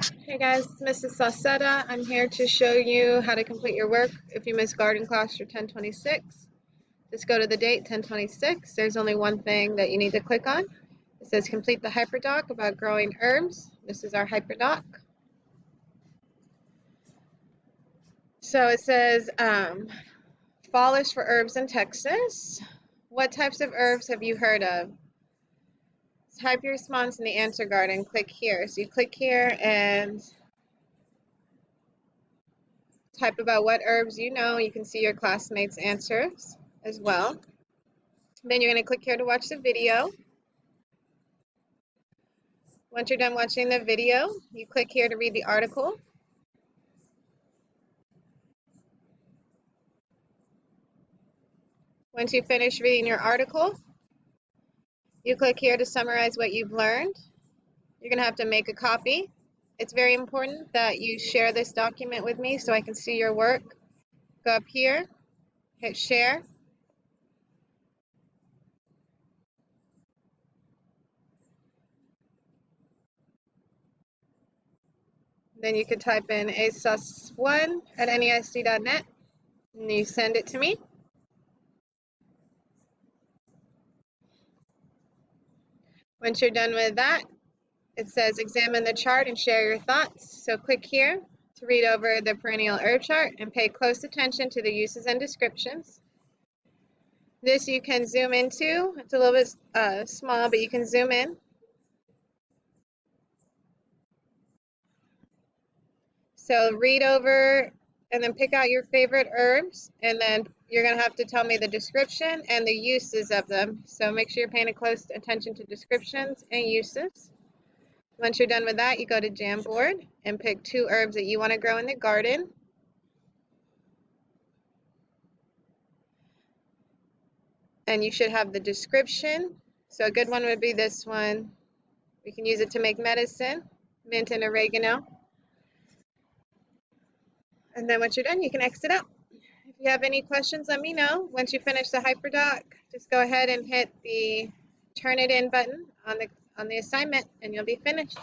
Hey guys, it's Mrs. Saucetta. I'm here to show you how to complete your work if you missed garden class for 1026. Just go to the date 1026. There's only one thing that you need to click on. It says complete the hyperdoc about growing herbs. This is our hyperdoc. So it says fall is for herbs in Texas. What types of herbs have you heard of? Type your response in the answer garden. Click here. So you click here and type about what herbs you know. You can see your classmates' answers as well. Then you're going to click here to watch the video. Once you're done watching the video, you click here to read the article. Once you finish reading your article, you click here to summarize what you've learned. You're going to have to make a copy. It's very important that you share this document with me so I can see your work. Go up here, hit share. Then you can type in asus1@neisd.net and you send it to me. Once you're done with that, it says examine the chart and share your thoughts. So click here to read over the perennial herb chart and pay close attention to the uses and descriptions. This you can zoom into. It's a little bit small, but you can zoom in. So read over and then pick out your favorite herbs, and then you're going to have to tell me the description and the uses of them. So make sure you're paying close attention to descriptions and uses. Once you're done with that, you go to Jamboard and pick 2 herbs that you want to grow in the garden. And you should have the description. So a good one would be this one. We can use it to make medicine, mint and oregano. And then once you're done, you can exit out. If you have any questions, let me know. Once you finish the hyperdoc, just go ahead and hit the turn it in button on the assignment and you'll be finished.